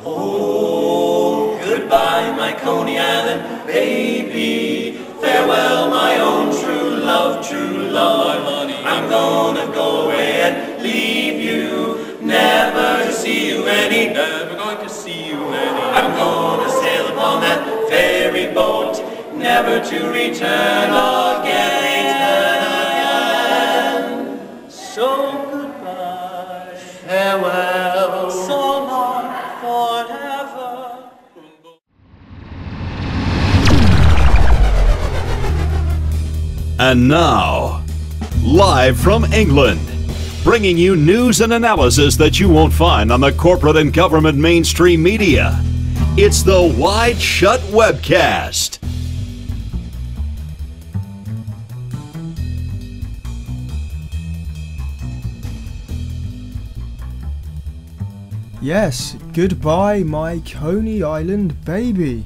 Oh, goodbye, my Coney Island baby. Farewell, my own true love, my honey. I'm gonna go away and leave you, never to see you any, never going to see you any. I'm gonna sail upon that ferry boat, never to return again. So goodbye, farewell, so long, forever. And now, live from England, bringing you news and analysis that you won't find on the corporate and government mainstream media. It's the WideShut Webcast. Yes, goodbye my Coney Island baby.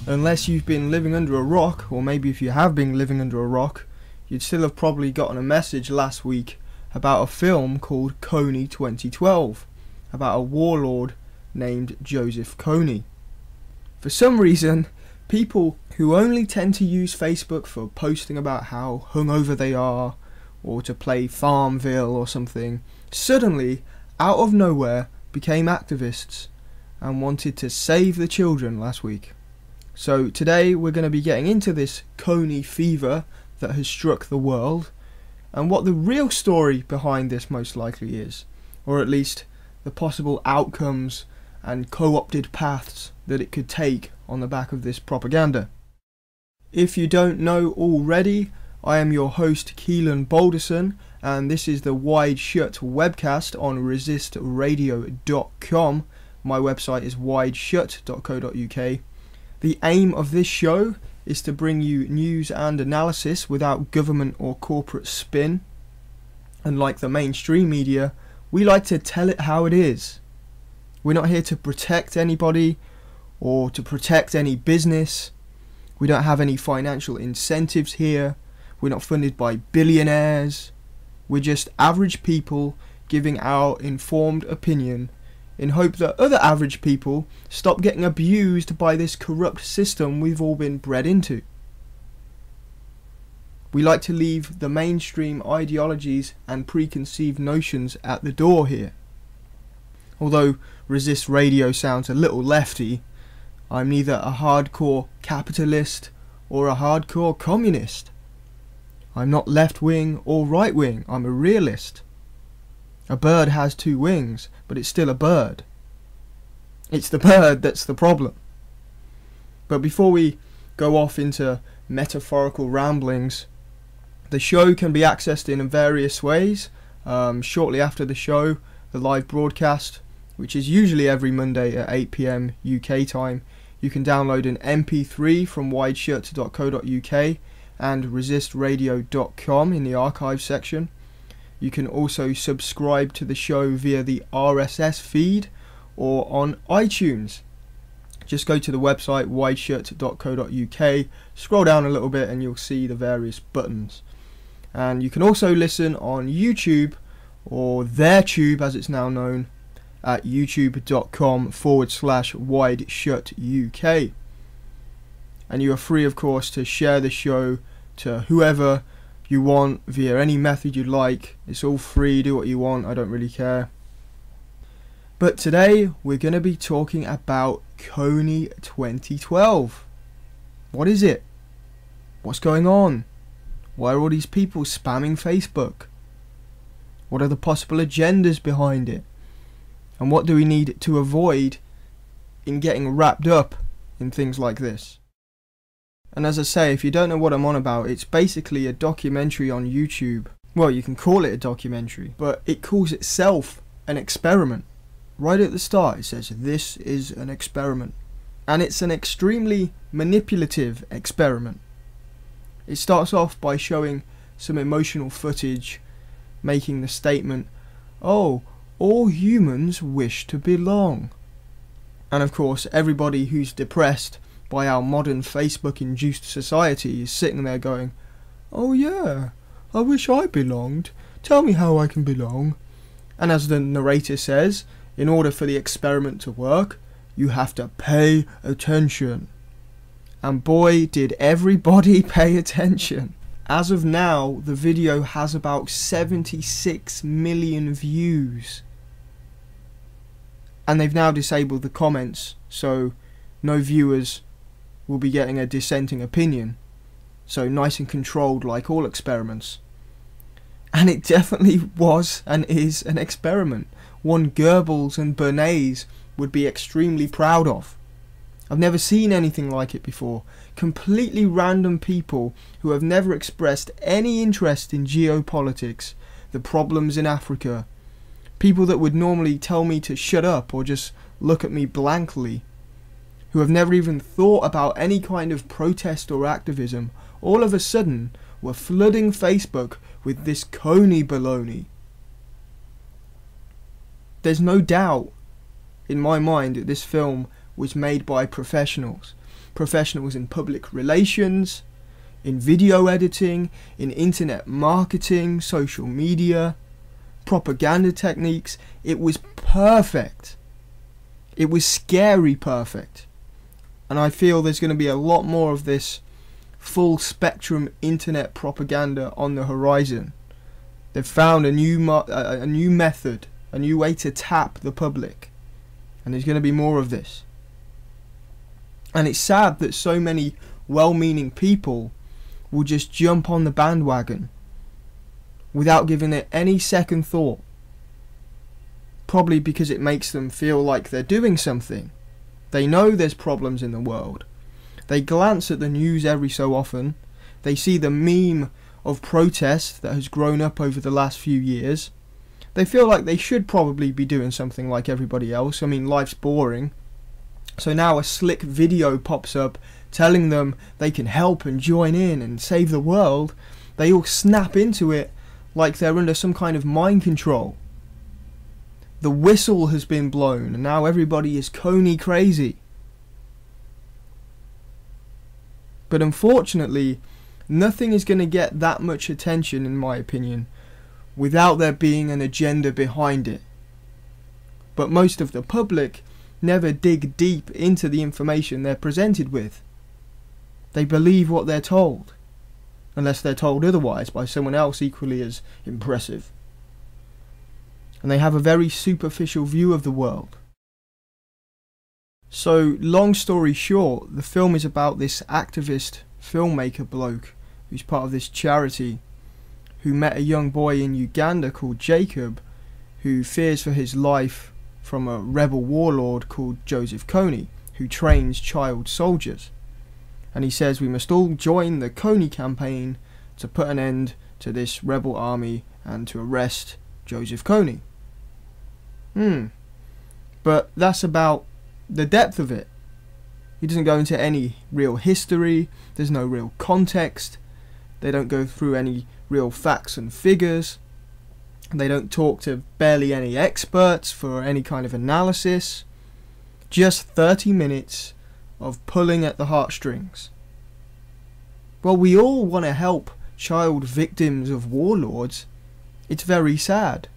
Unless you've been living under a rock, or maybe if you have been living under a rock, you'd still have probably gotten a message last week about a film called Kony 2012, about a warlord named Joseph Kony. For some reason, people who only tend to use Facebook for posting about how hungover they are, or to play Farmville or something, suddenly, out of nowhere, became activists and wanted to save the children last week. So today we're going to be getting into this Kony fever that has struck the world, and what the real story behind this most likely is, or at least the possible outcomes and co-opted paths that it could take on the back of this propaganda. If you don't know already, I am your host Keelan Balderson, and this is the WideShut Webcast on resistradio.com. My website is wideshut.co.uk. The aim of this show is to bring you news and analysis without government or corporate spin. Unlike the mainstream media, we like to tell it how it is. We're not here to protect anybody or to protect any business. We don't have any financial incentives here. We're not funded by billionaires. We're just average people giving our informed opinion in hope that other average people stop getting abused by this corrupt system we've all been bred into. We like to leave the mainstream ideologies and preconceived notions at the door here. Although Resist Radio sounds a little lefty, I'm neither a hardcore capitalist or a hardcore communist. I'm not left-wing or right-wing, I'm a realist. A bird has two wings, but it's still a bird. It's the bird that's the problem. But before we go off into metaphorical ramblings, the show can be accessed in various ways. Shortly after the show, the live broadcast, which is usually every Monday at 8 PM UK time, you can download an MP3 from wideshut.co.uk and resistradio.com in the archive section. You can also subscribe to the show via the RSS feed or on iTunes. Just go to the website wideshut.co.uk, scroll down a little bit and you'll see the various buttons. And you can also listen on YouTube, or TheirTube as it's now known, at youtube.com/wideshutuk. And you are free, of course, to share the show to whoever you want via any method you'd like. It's all free, do what you want, I don't really care. But today we're going to be talking about Kony 2012. What is it? What's going on? Why are all these people spamming Facebook? What are the possible agendas behind it? And what do we need to avoid in getting wrapped up in things like this? And as I say, if you don't know what I'm on about, it's basically a documentary on YouTube. Well, you can call it a documentary, but it calls itself an experiment. Right at the start it says, this is an experiment. And it's an extremely manipulative experiment. It starts off by showing some emotional footage, making the statement, oh, all humans wish to belong. And of course, everybody who's depressed by our modern Facebook-induced society is sitting there going, oh yeah, I wish I belonged. Tell me how I can belong. And as the narrator says, in order for the experiment to work, you have to pay attention. And boy, did everybody pay attention. As of now, the video has about 76 million views. And they've now disabled the comments, so no viewers will be getting a dissenting opinion. So nice and controlled, like all experiments. And it definitely was and is an experiment. One Goebbels and Bernays would be extremely proud of. I've never seen anything like it before. Completely random people who have never expressed any interest in geopolitics, the problems in Africa. People that would normally tell me to shut up or just look at me blankly. Who have never even thought about any kind of protest or activism, all of a sudden were flooding Facebook with this Kony baloney. There's no doubt in my mind that this film was made by professionals. Professionals in public relations, in video editing, in internet marketing, social media, propaganda techniques. It was perfect. It was scary perfect. And I feel there's going to be a lot more of this full spectrum internet propaganda on the horizon. They've found a new method, a new way to tap the public. And there's going to be more of this. And it's sad that so many well-meaning people will just jump on the bandwagon without giving it any second thought. Probably because it makes them feel like they're doing something. They know there's problems in the world. They glance at the news every so often. They see the meme of protest that has grown up over the last few years. They feel like they should probably be doing something like everybody else. I mean, life's boring. So now a slick video pops up telling them they can help and join in and save the world. They all snap into it like they're under some kind of mind control. The whistle has been blown and now everybody is Kony crazy. But unfortunately, nothing is going to get that much attention, in my opinion, without there being an agenda behind it. But most of the public never dig deep into the information they're presented with. They believe what they're told, unless they're told otherwise by someone else equally as impressive. And they have a very superficial view of the world. So, long story short, the film is about this activist filmmaker bloke who's part of this charity, who met a young boy in Uganda called Jacob, who fears for his life from a rebel warlord called Joseph Kony, who trains child soldiers. And he says we must all join the Kony campaign to put an end to this rebel army and to arrest Joseph Kony. But that's about the depth of it. He doesn't go into any real history, there's no real context, they don't go through any real facts and figures, they don't talk to barely any experts for any kind of analysis. Just 30 minutes of pulling at the heartstrings. Well, we all want to help child victims of warlords. It's very sad.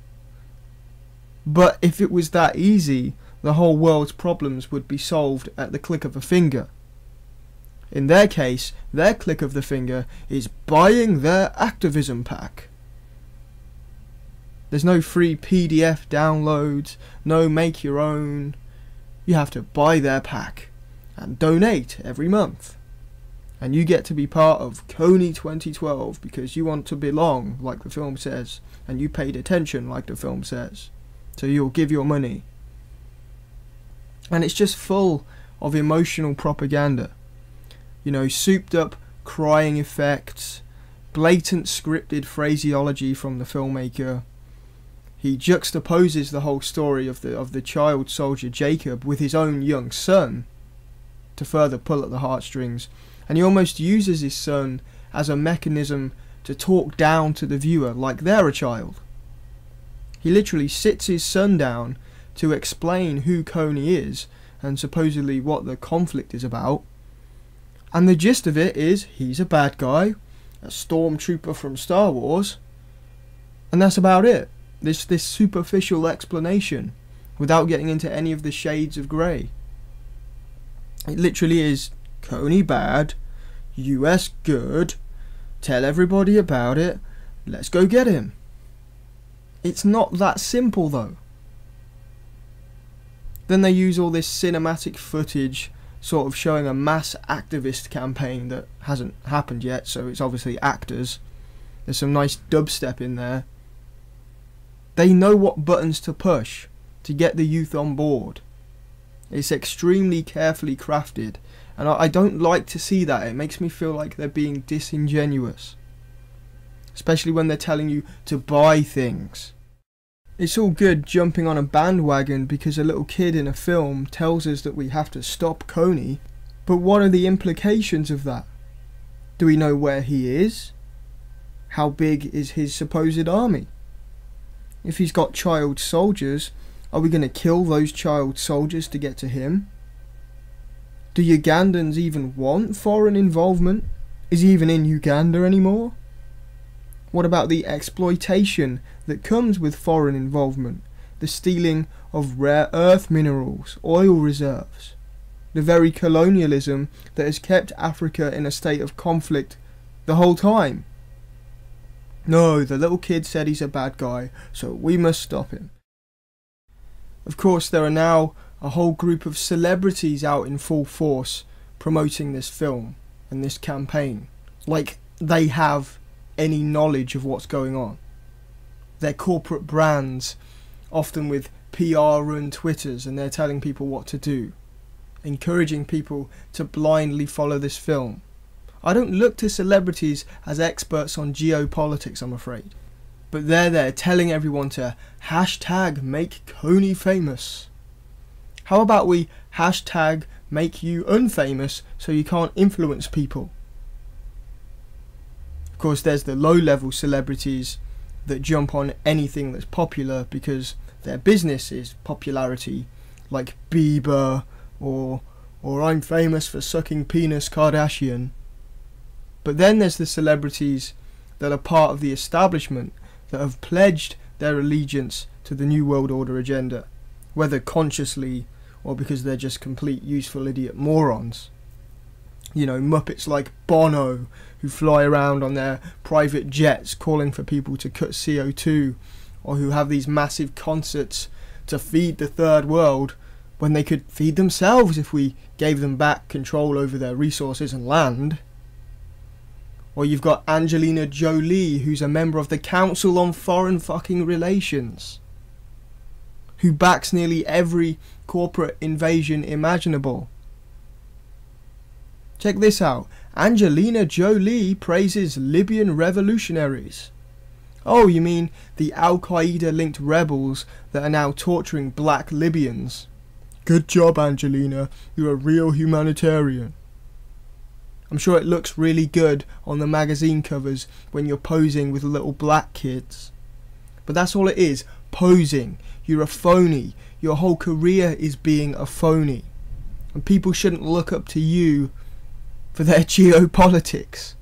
But if it was that easy, the whole world's problems would be solved at the click of a finger. In their case, their click of the finger is buying their activism pack. There's no free PDF downloads, no make your own. You have to buy their pack and donate every month. And you get to be part of Kony 2012 because you want to belong, like the film says, and you paid attention, like the film says. So you'll give your money. And it's just full of emotional propaganda. You know, souped up crying effects, blatant scripted phraseology from the filmmaker. He juxtaposes the whole story of the child soldier Jacob with his own young son to further pull at the heartstrings. And he almost uses his son as a mechanism to talk down to the viewer like they're a child. He literally sits his son down to explain who Kony is and supposedly what the conflict is about. And the gist of it is he's a bad guy, a stormtrooper from Star Wars, and that's about it. This superficial explanation without getting into any of the shades of grey. It literally is Kony bad, US good, tell everybody about it, let's go get him. It's not that simple though. Then they use all this cinematic footage sort of showing a mass activist campaign that hasn't happened yet, so it's obviously actors. There's some nice dubstep in there. They know what buttons to push to get the youth on board. It's extremely carefully crafted, and I don't like to see that. It makes me feel like they're being disingenuous, especially when they're telling you to buy things. It's all good jumping on a bandwagon because a little kid in a film tells us that we have to stop Kony, but what are the implications of that? Do we know where he is? How big is his supposed army? If he's got child soldiers, are we going to kill those child soldiers to get to him? Do Ugandans even want foreign involvement? Is he even in Uganda anymore? What about the exploitation that comes with foreign involvement? The stealing of rare earth minerals, oil reserves, the very colonialism that has kept Africa in a state of conflict the whole time. No, the little kid said he's a bad guy, so we must stop him. Of course, there are now a whole group of celebrities out in full force promoting this film and this campaign, like they have any knowledge of what's going on. They're corporate brands, often with PR run Twitters, and they're telling people what to do, encouraging people to blindly follow this film. I don't look to celebrities as experts on geopolitics, I'm afraid, but they're there telling everyone to hashtag make Kony famous. How about we hashtag make you unfamous so you can't influence people? Of course, there's the low-level celebrities that jump on anything that's popular because their business is popularity, like Bieber or I'm famous for sucking penis Kardashian. But then there's the celebrities that are part of the establishment that have pledged their allegiance to the New World Order agenda, whether consciously or because they're just complete useful idiot morons. You know, Muppets like Bono, who fly around on their private jets calling for people to cut CO2, or who have these massive concerts to feed the third world when they could feed themselves if we gave them back control over their resources and land. Or you've got Angelina Jolie, who's a member of the Council on Foreign Fucking Relations, who backs nearly every corporate invasion imaginable. Check this out. Angelina Jolie praises Libyan revolutionaries. Oh, you mean the Al-Qaeda linked rebels that are now torturing black Libyans? Good job, Angelina. You're a real humanitarian. I'm sure it looks really good on the magazine covers when you're posing with little black kids. But that's all it is, posing. You're a phony. Your whole career is being a phony. And people shouldn't look up to you for their geopolitics.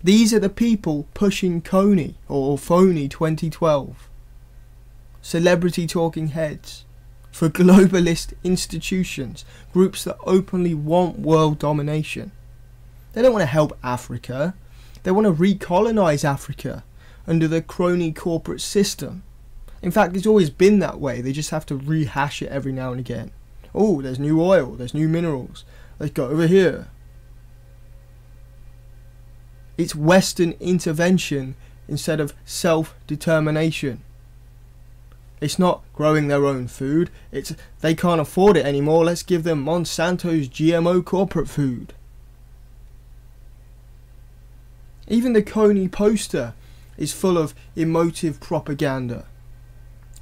These are the people pushing Kony or Phony 2012. Celebrity talking heads for globalist institutions, groups that openly want world domination. They don't want to help Africa. They want to recolonize Africa under the crony corporate system. In fact, it's always been that way. They just have to rehash it every now and again. Oh, there's new oil, there's new minerals. Let's go over here. It's Western intervention instead of self-determination. It's not growing their own food. It's they can't afford it anymore. Let's give them Monsanto's GMO corporate food. Even the Kony poster is full of emotive propaganda.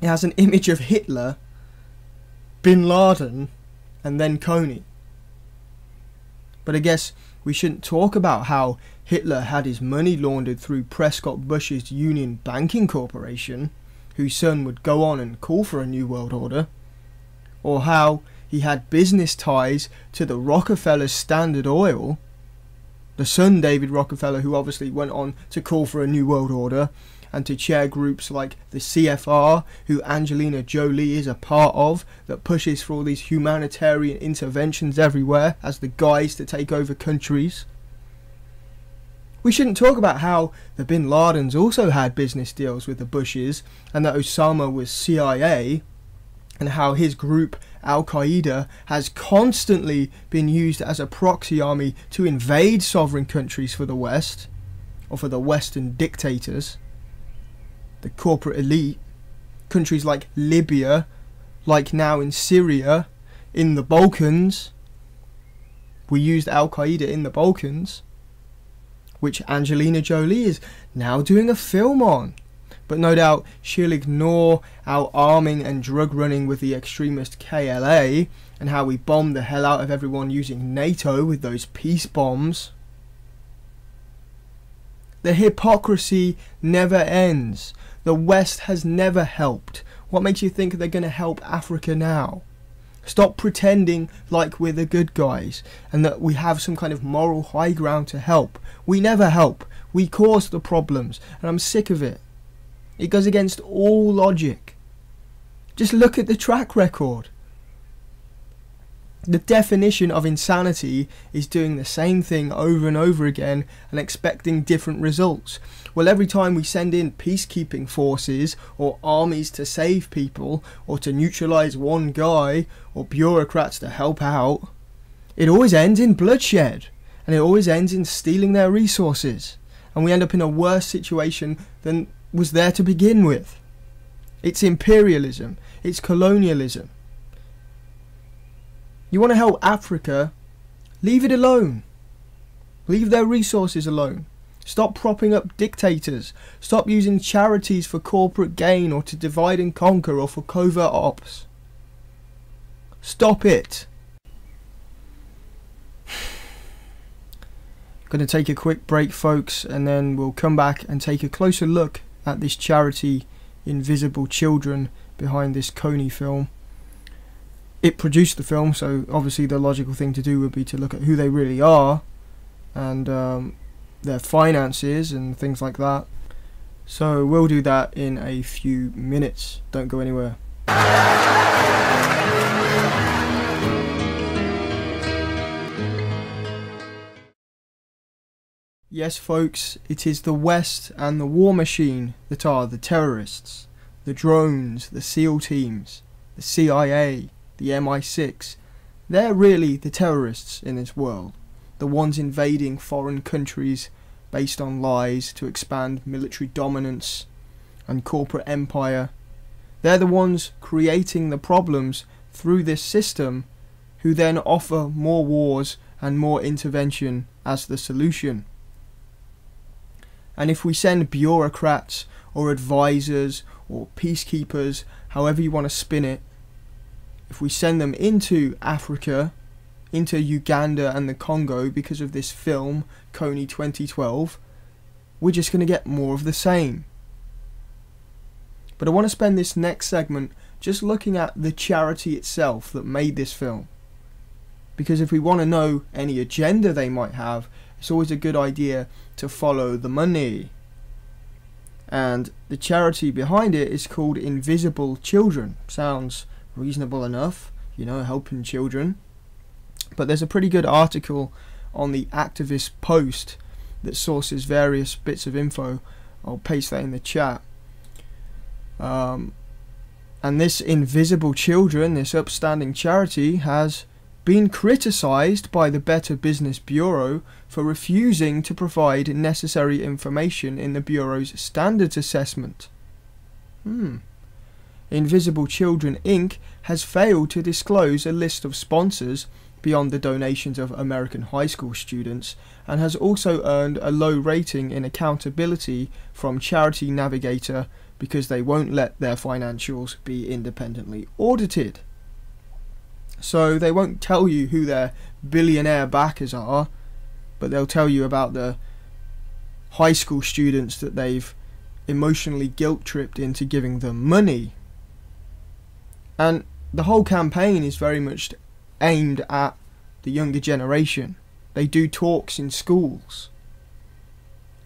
It has an image of Hitler, Bin Laden, and then Kony. But I guess we shouldn't talk about how Hitler had his money laundered through Prescott Bush's Union Banking Corporation, whose son would go on and call for a new world order, or how he had business ties to the Rockefellers' Standard Oil, the son David Rockefeller, who obviously went on to call for a new world order, and to chair groups like the CFR, who Angelina Jolie is a part of, that pushes for all these humanitarian interventions everywhere as the guys to take over countries. We shouldn't talk about how the Bin Ladens also had business deals with the Bushes, and that Osama was CIA, and how his group Al-Qaeda has constantly been used as a proxy army to invade sovereign countries for the West, or for the Western dictators, the corporate elite. Countries like Libya, like now in Syria, in the Balkans. We used Al-Qaeda in the Balkans, which Angelina Jolie is now doing a film on. But no doubt she'll ignore our arming and drug running with the extremist KLA, and how we bombed the hell out of everyone using NATO with those peace bombs. The hypocrisy never ends. The West has never helped. What makes you think they're going to help Africa now? Stop pretending like we're the good guys and that we have some kind of moral high ground to help. We never help. We cause the problems, and I'm sick of it. It goes against all logic. Just look at the track record. The definition of insanity is doing the same thing over and over again and expecting different results. Well, every time we send in peacekeeping forces or armies to save people or to neutralize one guy or bureaucrats to help out, it always ends in bloodshed, and it always ends in stealing their resources, and we end up in a worse situation than was there to begin with. It's imperialism. It's colonialism. You want to help Africa? Leave it alone. Leave their resources alone. Stop propping up dictators. Stop using charities for corporate gain or to divide and conquer or for covert ops. Stop it. Going to take a quick break, folks, and then we'll come back and take a closer look at this charity, Invisible Children, behind this Kony film. It produced the film, so obviously the logical thing to do would be to look at who they really are and their finances and things like that. So we'll do that in a few minutes. Don't go anywhere. Yes, folks, it is the West and the war machine that are the terrorists. The drones, the SEAL teams, the CIA, the MI6. They're really the terrorists in this world. The ones invading foreign countries based on lies to expand military dominance and corporate empire. They're the ones creating the problems through this system, who then offer more wars and more intervention as the solution. And if we send bureaucrats or advisors or peacekeepers, however you want to spin it, if we send them into Africa, into Uganda and the Congo because of this film, Kony 2012, we're just going to get more of the same. But I want to spend this next segment just looking at the charity itself that made this film. Because if we want to know any agenda they might have, it's always a good idea to follow the money. And the charity behind it is called Invisible Children. Sounds reasonable enough, you know, helping children. But there's a pretty good article on the Activist Post that sources various bits of info. I'll paste that in the chat. And this Invisible Children, this upstanding charity, has been criticised by the Better Business Bureau for refusing to provide necessary information in the Bureau's standards assessment. Invisible Children Inc. has failed to disclose a list of sponsors beyond the donations of American high school students, and has also earned a low rating in accountability from Charity Navigator because they won't let their financials be independently audited. So they won't tell you who their billionaire backers are, but they'll tell you about the high school students that they've emotionally guilt-tripped into giving them money. And the whole campaign is very much aimed at the younger generation. They do talks in schools,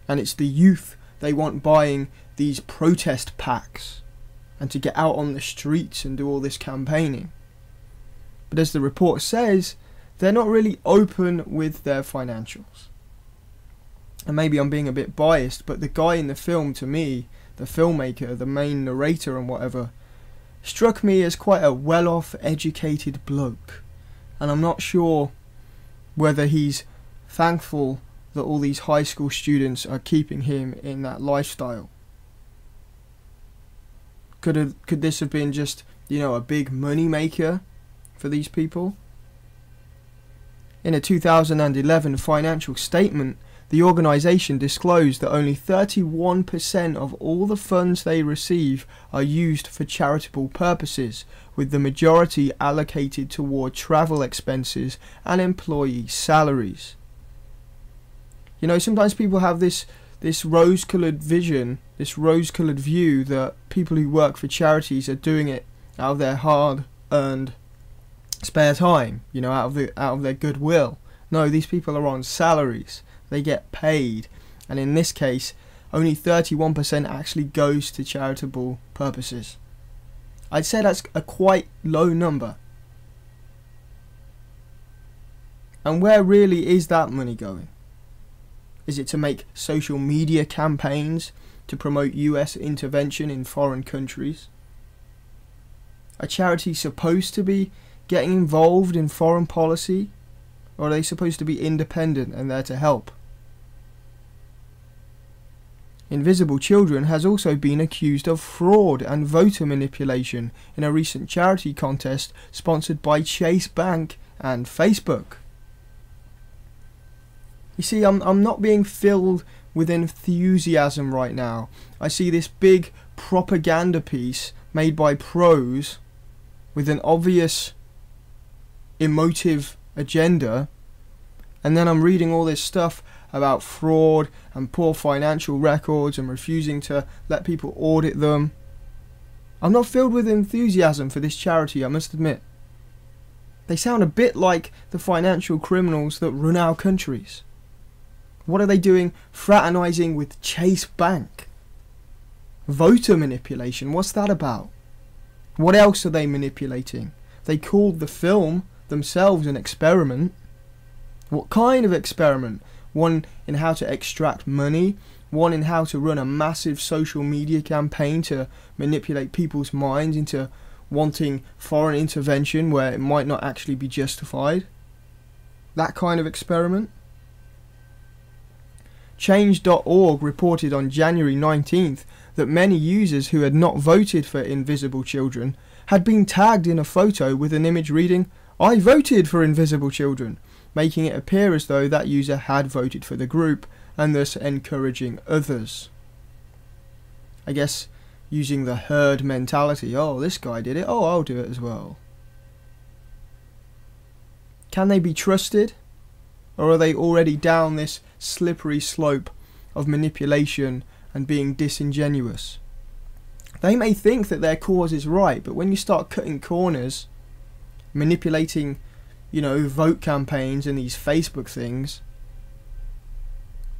and it's the youth they want buying these protest packs and to get out on the streets and do all this campaigning. But as the report says, they're not really open with their financials. And maybe I'm being a bit biased, but the guy in the film, to me, the filmmaker, the main narrator and whatever, struck me as quite a well-off, educated bloke. And I'm not sure whether he's thankful that all these high school students are keeping him in that lifestyle. Could this have been just, a big money maker for these people? In a 2011 financial statement, the organisation disclosed that only 31% of all the funds they receive are used for charitable purposes, with the majority allocated toward travel expenses and employee salaries. Sometimes people have this rose-coloured vision, this rose-coloured view that people who work for charities are doing it out of their hard-earned spare time, out of their goodwill. No, these people are on salaries. They get paid, and in this case, only 31% actually goes to charitable purposes. I'd say that's a quite low number. And where really is that money going? Is it to make social media campaigns to promote US intervention in foreign countries? Are charities supposed to be getting involved in foreign policy? Or are they supposed to be independent and there to help? Invisible Children has also been accused of fraud and voter manipulation in a recent charity contest sponsored by Chase Bank and Facebook. You see, I'm not being filled with enthusiasm right now. I see this big propaganda piece made by pros with an obvious emotive agenda, and then I'm reading all this stuff about fraud and poor financial records and refusing to let people audit them. I'm not filled with enthusiasm for this charity, I must admit. They sound a bit like the financial criminals that run our countries. What are they doing fraternising with Chase Bank? Voter manipulation, what's that about? What else are they manipulating? They called the film themselves an experiment. What kind of experiment? One in how to extract money, one in how to run a massive social media campaign to manipulate people's minds into wanting foreign intervention where it might not actually be justified. That kind of experiment. Change.org reported on January 19th that many users who had not voted for Invisible Children had been tagged in a photo with an image reading, "I voted for Invisible Children," making it appear as though that user had voted for the group and thus encouraging others. I guess using the herd mentality, oh, this guy did it, oh, I'll do it as well. Can they be trusted? Or are they already down this slippery slope of manipulation and being disingenuous? They may think that their cause is right, but when you start cutting corners, manipulating, vote campaigns and these Facebook things,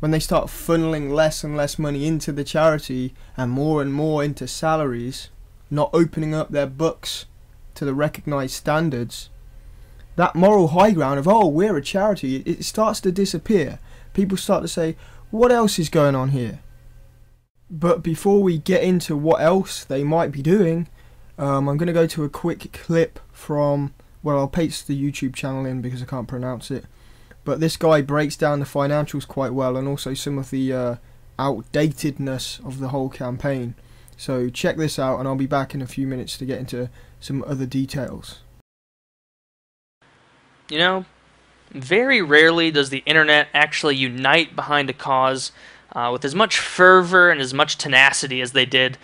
when they start funneling less and less money into the charity and more into salaries, not opening up their books to the recognised standards, that moral high ground of, oh, we're a charity, it starts to disappear. People start to say, what else is going on here? But before we get into what else they might be doing, I'm going to go to a quick clip from, well, I'll paste the YouTube channel in because I can't pronounce it. But this guy breaks down the financials quite well and also some of the outdatedness of the whole campaign. So check this out and I'll be back in a few minutes to get into some other details. Very rarely does the internet actually unite behind a cause with as much fervor and as much tenacity as they did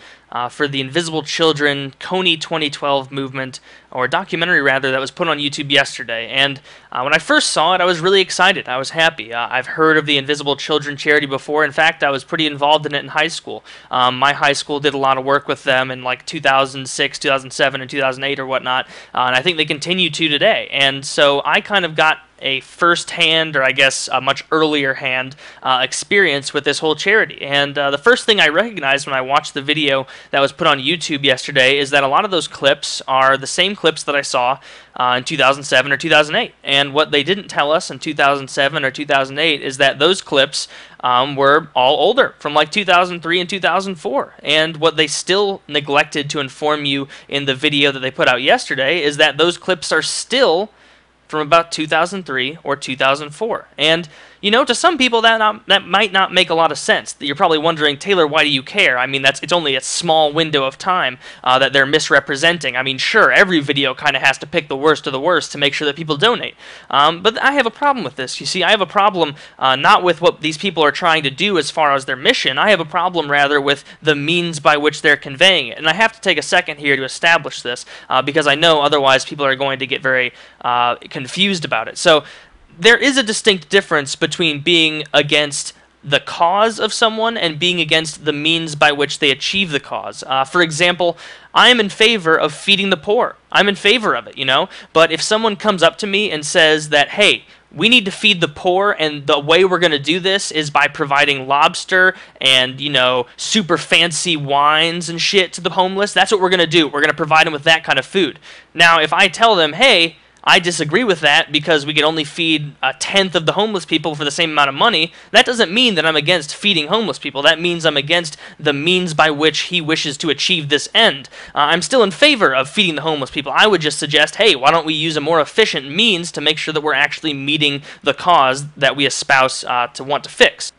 for the Invisible Children Kony 2012 movement, or documentary rather, that was put on YouTube yesterday. And when I first saw it, I was really excited. I was happy. I've heard of the Invisible Children charity before. In fact, I was pretty involved in it in high school. My high school did a lot of work with them in like 2006, 2007, and 2008 or whatnot, and I think they continue to today. And so I kind of got a first-hand, or I guess a much earlier hand, experience with this whole charity. And the first thing I recognized when I watched the video that was put on YouTube yesterday is that a lot of those clips are the same clips that I saw in 2007 or 2008. And what they didn't tell us in 2007 or 2008 is that those clips were all older, from like 2003 and 2004. And what they still neglected to inform you in the video that they put out yesterday is that those clips are still from about 2003 or 2004. And, you know, to some people that might not make a lot of sense. You're probably wondering, Taylor, why do you care? I mean, it's only a small window of time that they're misrepresenting. I mean, sure, every video kind of has to pick the worst of the worst to make sure that people donate. But I have a problem with this. You see, I have a problem not with what these people are trying to do as far as their mission. I have a problem, rather, with the means by which they're conveying it. And I have to take a second here to establish this because I know otherwise people are going to get very confused about it. So there is a distinct difference between being against the cause of someone and being against the means by which they achieve the cause. For example, I am in favor of feeding the poor. I'm in favor of it, you know? But if someone comes up to me and says that, hey, we need to feed the poor, and the way we're going to do this is by providing lobster and, you know, super fancy wines and shit to the homeless, that's what we're going to do. We're going to provide them with that kind of food. Now, if I tell them, hey, I disagree with that because we could only feed a tenth of the homeless people for the same amount of money, that doesn't mean that I'm against feeding homeless people. That means I'm against the means by which he wishes to achieve this end. I'm still in favor of feeding the homeless people. I would just suggest, hey, why don't we use a more efficient means to make sure that we're actually meeting the cause that we espouse to want to fix.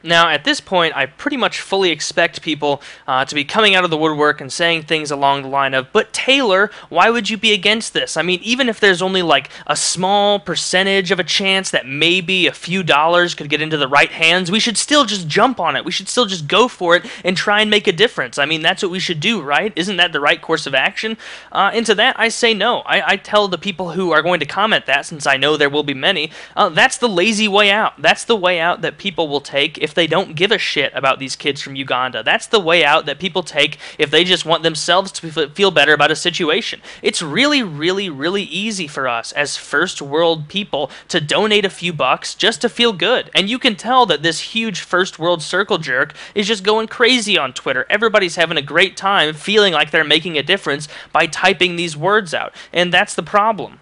Now, at this point, I pretty much fully expect people to be coming out of the woodwork and saying things along the line of, but Taylor, why would you be against this? I mean, even if there's only like a small percentage of a chance that maybe a few dollars could get into the right hands, we should still just jump on it. We should still just go for it and try and make a difference. I mean, that's what we should do, right? Isn't that the right course of action? And to that, I say no. I tell the people who are going to comment that, since I know there will be many, that's the lazy way out. That's the way out that people will take if they don't give a shit about these kids from Uganda. That's the way out that people take if they just want themselves to feel better about a situation. It's really, really, really easy for us as first world people to donate a few bucks just to feel good. And you can tell that this huge first world circle jerk is just going crazy on Twitter. Everybody's having a great time feeling like they're making a difference by typing these words out. And that's the problem.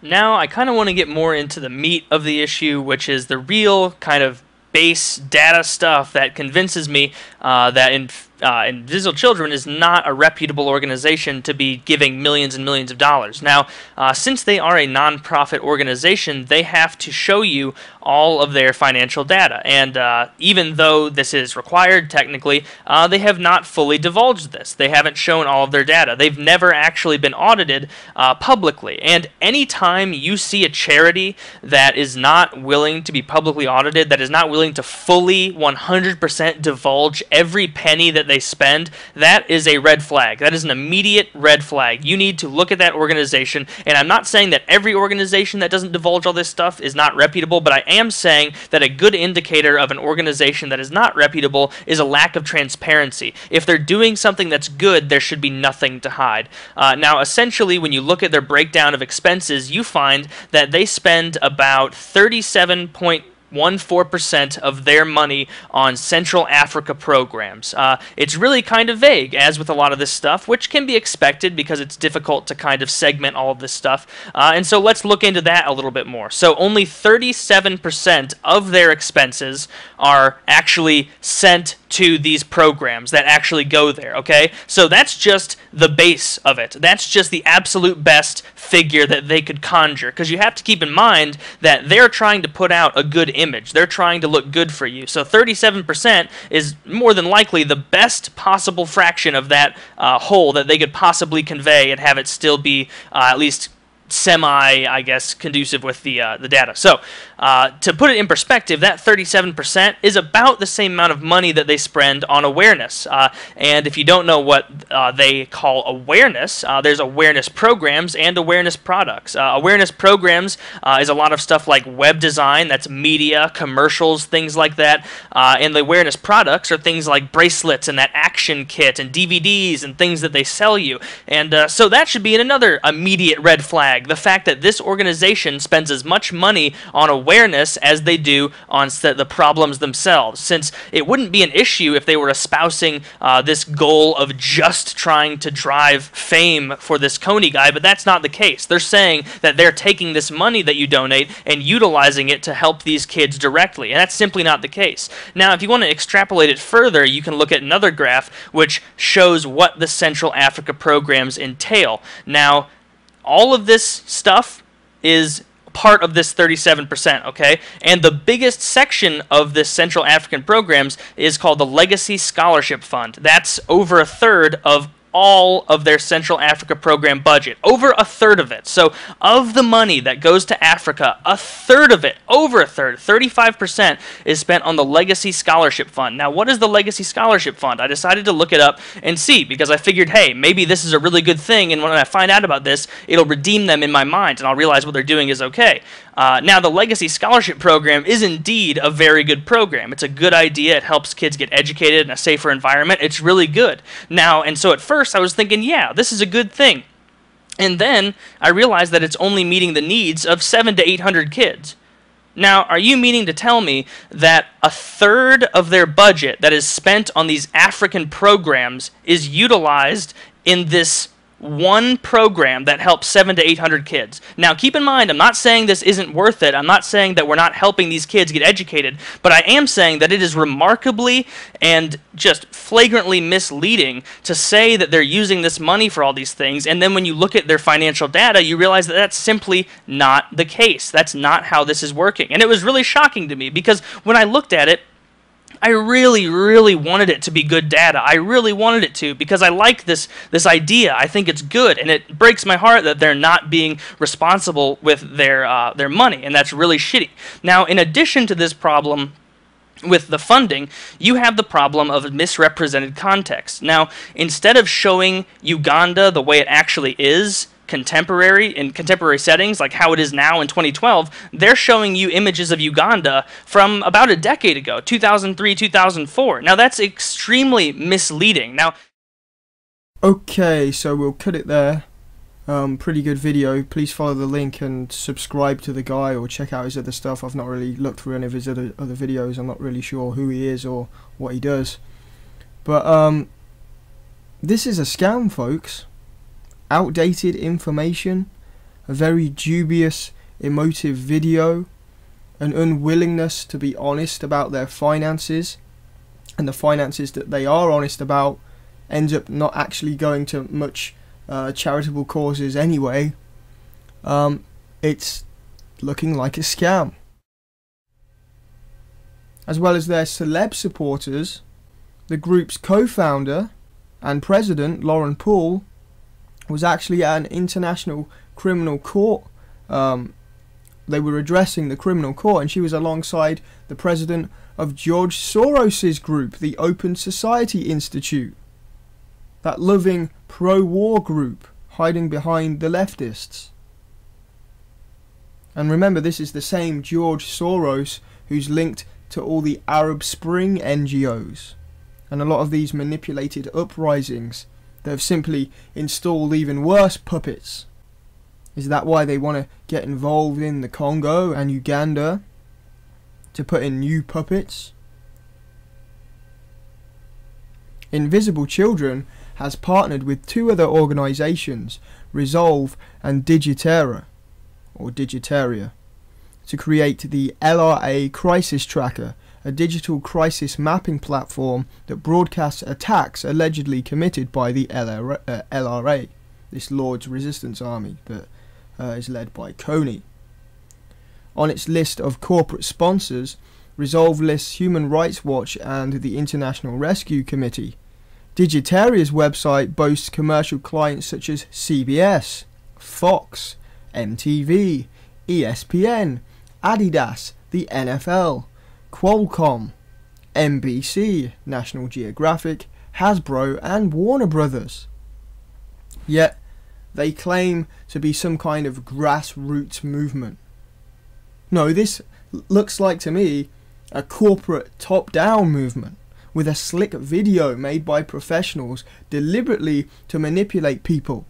Now, I kind of want to get more into the meat of the issue, which is the real kind of base data stuff that convinces me that Invisible Children is not a reputable organization to be giving millions and millions of dollars. Now, since they are a non-profit organization, they have to show you all of their financial data. And even though this is required technically, they have not fully divulged this. They haven't shown all of their data. They've never actually been audited publicly. And anytime you see a charity that is not willing to be publicly audited, that is not willing to fully 100% divulge every penny that they spend, that is a red flag. That is an immediate red flag. You need to look at that organization, and I'm not saying that every organization that doesn't divulge all this stuff is not reputable, but I am saying that a good indicator of an organization that is not reputable is a lack of transparency. If they're doing something that's good, there should be nothing to hide. Now, essentially, when you look at their breakdown of expenses, you find that they spend about 37.14% of their money on Central Africa programs. It's really kind of vague, as with a lot of this stuff, which can be expected because it's difficult to kind of segment all of this stuff. And so let's look into that a little bit more. So only 37% of their expenses are actually sent to these programs that actually go there, okay? So that's just the base of it. That's just the absolute best figure that they could conjure, because you have to keep in mind that they're trying to put out a good image. They're trying to look good for you. So 37% is more than likely the best possible fraction of that whole that they could possibly convey and have it still be at least semi, I guess, conducive with the data. So, to put it in perspective, that 37% is about the same amount of money that they spend on awareness. And if you don't know what they call awareness, there's awareness programs and awareness products. Awareness programs is a lot of stuff like web design, that's media, commercials, things like that. And the awareness products are things like bracelets and that action kit and DVDs and things that they sell you. And so that should be another immediate red flag. flag the fact that this organization spends as much money on awareness as they do on the problems themselves, since it wouldn't be an issue if they were espousing this goal of just trying to drive fame for this Kony guy, but that's not the case. They're saying that they're taking this money that you donate and utilizing it to help these kids directly, and that's simply not the case. Now, if you want to extrapolate it further, you can look at another graph which shows what the Central Africa programs entail. Now, all of this stuff is part of this 37%, okay? And the biggest section of this Central African programs is called the Legacy Scholarship Fund. That's over a third of all of their Central Africa program budget. Over a third of it. So of the money that goes to Africa, a third of it, over a third, 35%, is spent on the Legacy Scholarship Fund. Now, what is the Legacy Scholarship Fund? I decided to look it up and see, because I figured, hey, maybe this is a really good thing, and when I find out about this, it'll redeem them in my mind, and I'll realize what they're doing is okay. Now, the Legacy Scholarship Program is indeed a very good program. It's a good idea. It helps kids get educated in a safer environment. It's really good. Now, and so at first I was thinking, yeah, this is a good thing. And then I realized that it's only meeting the needs of 700 to 800 kids. Now, are you meaning to tell me that a third of their budget that is spent on these African programs is utilized in this one program that helps 700 to 800 kids? Now, keep in mind, I'm not saying this isn't worth it. I'm not saying that we're not helping these kids get educated, but I am saying that it is remarkably and just flagrantly misleading to say that they're using this money for all these things, and then when you look at their financial data, you realize that that's simply not the case. That's not how this is working. And it was really shocking to me, because when I looked at it, I really, really wanted it to be good data. I really wanted it to, because I like this idea. I think it's good, and it breaks my heart that they're not being responsible with their money, and that's really shitty. Now, in addition to this problem with the funding, you have the problem of misrepresented context. Now, instead of showing Uganda the way it actually is, in contemporary settings, like how it is now in 2012, they're showing you images of Uganda from about a decade ago, 2003, 2004. Now, that's extremely misleading. Now, okay, so we'll cut it there. Pretty good video. Please follow the link and subscribe to the guy, or check out his other stuff. I've not really looked through any of his other videos. I'm not really sure who he is or what he does. But this is a scam, folks. Outdated information, a very dubious, emotive video, an unwillingness to be honest about their finances, and the finances that they are honest about ends up not actually going to much charitable causes anyway. It's looking like a scam. As well as their celeb supporters, the group's co-founder and president, Lauren Paul, was actually at an international criminal court. They were addressing the criminal court, and she was alongside the president of George Soros's group, the Open Society Institute, that loving pro-war group hiding behind the leftists. And remember, this is the same George Soros who's linked to all the Arab Spring NGOs and a lot of these manipulated uprisings. They've simply installed even worse puppets. Is that why they want to get involved in the Congo and Uganda? To put in new puppets? Invisible Children has partnered with two other organisations, Resolve and Digiterra, or Digitaria, to create the LRA Crisis Tracker, a digital crisis mapping platform that broadcasts attacks allegedly committed by the LRA, this Lord's Resistance Army that is led by Kony. On its list of corporate sponsors, Resolve lists Human Rights Watch and the International Rescue Committee. Digitaria's website boasts commercial clients such as CBS, Fox, MTV, ESPN, Adidas, the NFL, Qualcomm, NBC, National Geographic, Hasbro and Warner Brothers. Yet they claim to be some kind of grassroots movement. No, this looks like to me a corporate top-down movement with a slick video made by professionals deliberately to manipulate people.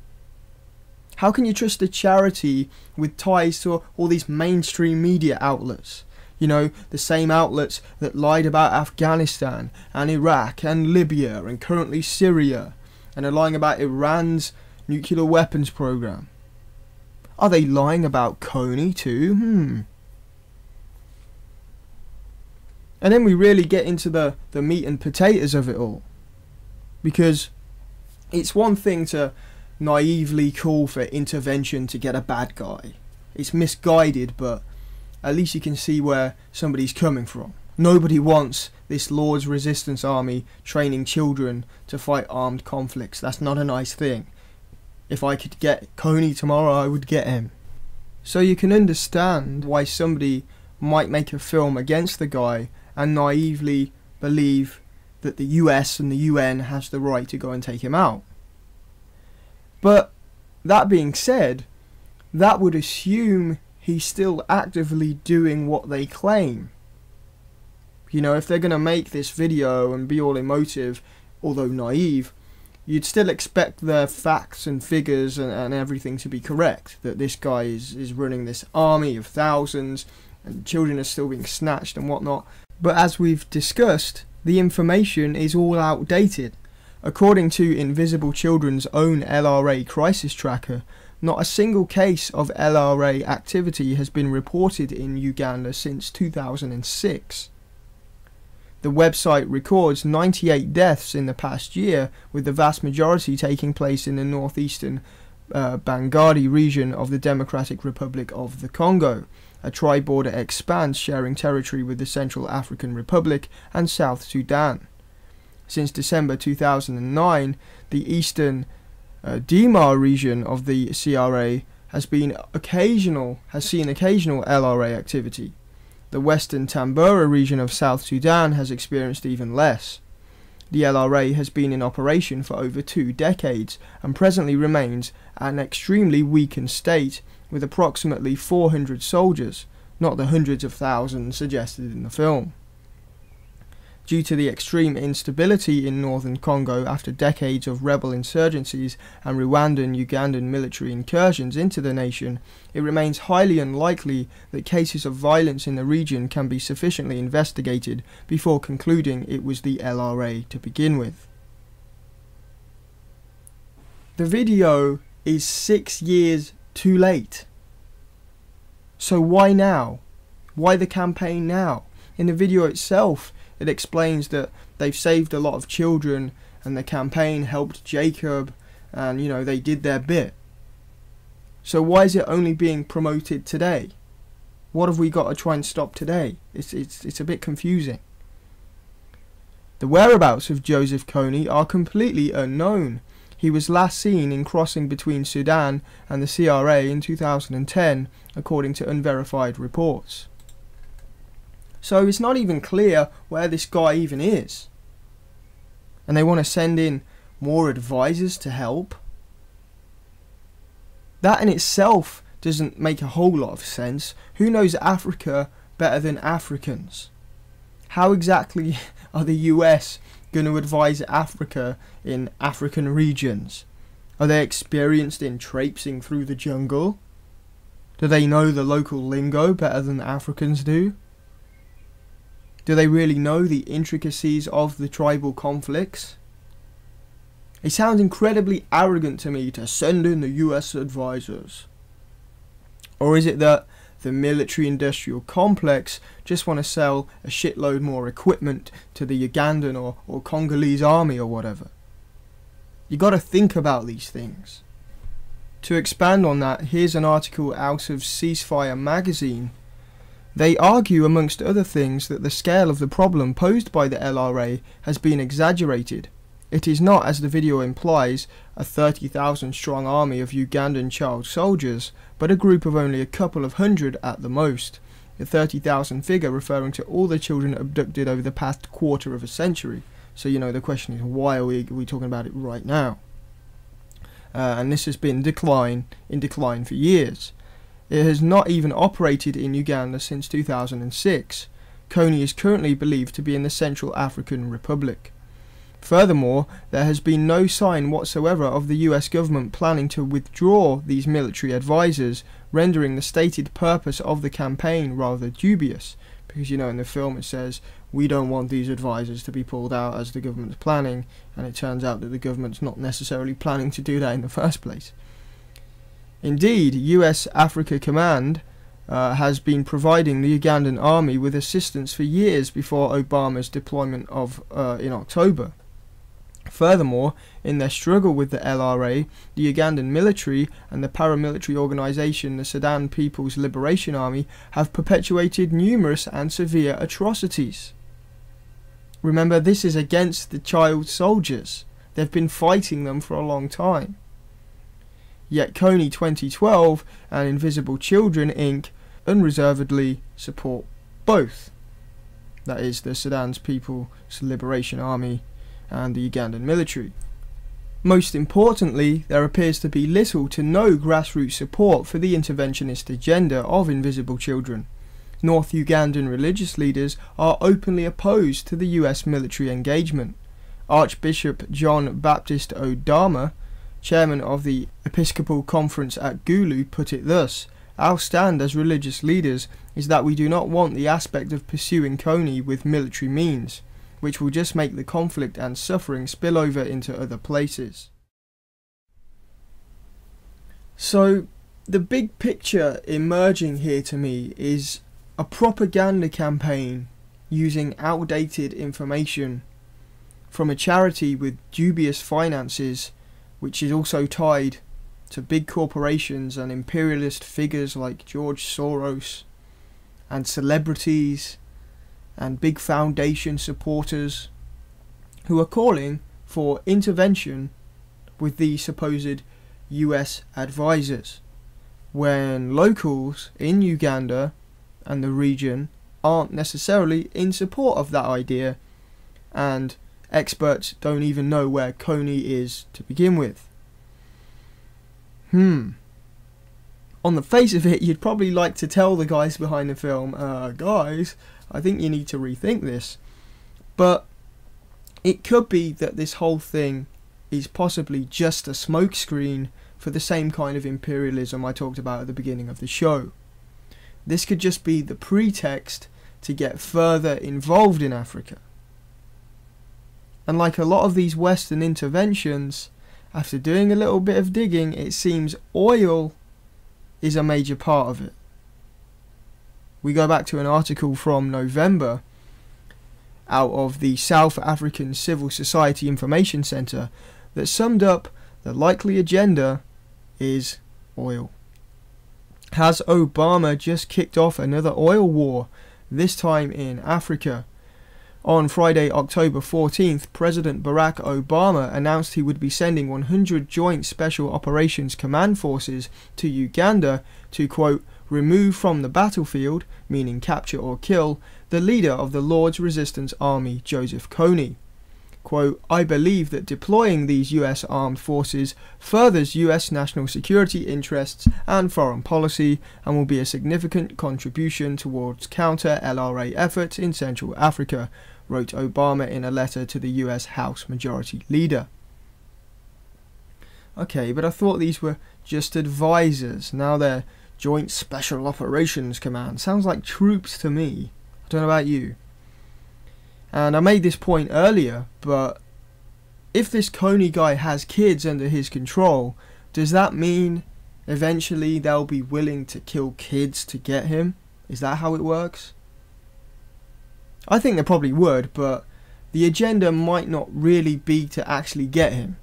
How can you trust a charity with ties to all these mainstream media outlets? You know, the same outlets that lied about Afghanistan and Iraq and Libya and currently Syria, and are lying about Iran's nuclear weapons program. Are they lying about Kony too? And then we really get into the meat and potatoes of it all. Because it's one thing to naively call for intervention to get a bad guy. It's misguided, but at least you can see where somebody's coming from. Nobody wants this Lord's Resistance Army training children to fight armed conflicts. That's not a nice thing. If I could get Kony tomorrow, I would get him. So you can understand why somebody might make a film against the guy and naively believe that the US and the UN has the right to go and take him out. But that being said, that would assume he's still actively doing what they claim. You know, if they're going to make this video and be all emotive, although naive, you'd still expect their facts and figures and everything to be correct. That this guy is running this army of thousands and children are still being snatched and whatnot. But as we've discussed, the information is all outdated. According to Invisible Children's own LRA crisis tracker, not a single case of LRA activity has been reported in Uganda since 2006. The website records 98 deaths in the past year, with the vast majority taking place in the northeastern Bangadi region of the Democratic Republic of the Congo, a tri-border expanse sharing territory with the Central African Republic and South Sudan. Since December 2009, the eastern Dima region of the CRA has seen occasional LRA activity. The western Tambura region of South Sudan has experienced even less. The LRA has been in operation for over 2 decades and presently remains at an extremely weakened state with approximately 400 soldiers, not the hundreds of thousands suggested in the film. Due to the extreme instability in northern Congo after decades of rebel insurgencies and Rwandan-Ugandan military incursions into the nation, it remains highly unlikely that cases of violence in the region can be sufficiently investigated before concluding it was the LRA to begin with. The video is 6 years too late. So why now? Why the campaign now? In the video itself, it explains that they've saved a lot of children and the campaign helped Jacob and, you know, they did their bit. So why is it only being promoted today? What have we got to try and stop today? It's a bit confusing. The whereabouts of Joseph Kony are completely unknown. He was last seen in crossing between Sudan and the CRA in 2010, according to unverified reports. So it's not even clear where this guy even is. And they want to send in more advisors to help. That in itself doesn't make a whole lot of sense. Who knows Africa better than Africans? How exactly are the US going to advise Africa in African regions? Are they experienced in traipsing through the jungle? Do they know the local lingo better than Africans do? Do they really know the intricacies of the tribal conflicts? It sounds incredibly arrogant to me to send in the US advisors. Or is it that the military-industrial complex just want to sell a shitload more equipment to the Ugandan or Congolese army or whatever? You got to think about these things. To expand on that, here's an article out of Ceasefire magazine. They argue, amongst other things, that the scale of the problem posed by the LRA has been exaggerated. It is not, as the video implies, a 30,000 strong army of Ugandan child soldiers, but a group of only a couple of hundred at the most, the 30,000 figure referring to all the children abducted over the past quarter of a century. So, you know, the question is, why are we talking about it right now? And this has been in decline for years. It has not even operated in Uganda since 2006. Kony is currently believed to be in the Central African Republic. Furthermore, there has been no sign whatsoever of the US government planning to withdraw these military advisors, rendering the stated purpose of the campaign rather dubious. Because, in the film it says, we don't want these advisors to be pulled out as the government's planning, and it turns out that the government's not necessarily planning to do that in the first place. Indeed, US Africa Command has been providing the Ugandan army with assistance for years before Obama's deployment in October. Furthermore, in their struggle with the LRA, the Ugandan military and the paramilitary organisation the Sudan People's Liberation Army have perpetuated numerous and severe atrocities. Remember, this is against the child soldiers. They've been fighting them for a long time. Yet Kony 2012 and Invisible Children Inc. unreservedly support both. That is, the Sudan's People's Liberation Army and the Ugandan military. Most importantly, there appears to be little to no grassroots support for the interventionist agenda of Invisible Children. North Ugandan religious leaders are openly opposed to the US military engagement. Archbishop John Baptist Odama, chairman of the Episcopal Conference at Gulu, put it thus: "Our stand as religious leaders is that we do not want the aspect of pursuing Kony with military means, which will just make the conflict and suffering spill over into other places." So, the big picture emerging here to me is a propaganda campaign using outdated information from a charity with dubious finances, which is also tied to big corporations and imperialist figures like George Soros, and celebrities and big foundation supporters who are calling for intervention with the supposed US advisors, when locals in Uganda and the region aren't necessarily in support of that idea, and experts don't even know where Kony is to begin with. On the face of it, you'd probably like to tell the guys behind the film, guys, I think you need to rethink this. But it could be that this whole thing is possibly just a smokescreen for the same kind of imperialism I talked about at the beginning of the show. This could just be the pretext to get further involved in Africa. And like a lot of these Western interventions, after doing a little bit of digging, it seems oil is a major part of it. We go back to an article from November out of the South African Civil Society Information Centre that summed up the likely agenda is oil. Has Obama just kicked off another oil war, this time in Africa? On Friday, October 14th, President Barack Obama announced he would be sending 100 Joint Special Operations Command Forces to Uganda to, quote, remove from the battlefield, meaning capture or kill, the leader of the Lord's Resistance Army, Joseph Kony. Quote, I believe that deploying these US armed forces furthers US national security interests and foreign policy and will be a significant contribution towards counter-LRA efforts in Central Africa, wrote Obama in a letter to the US House Majority Leader. Okay, but I thought these were just advisors. Now they're Joint Special Operations Command. Sounds like troops to me. I don't know about you. And I made this point earlier, but if this Kony guy has kids under his control, does that mean eventually they'll be willing to kill kids to get him? Is that how it works? I think they probably would, but the agenda might not really be to actually get him.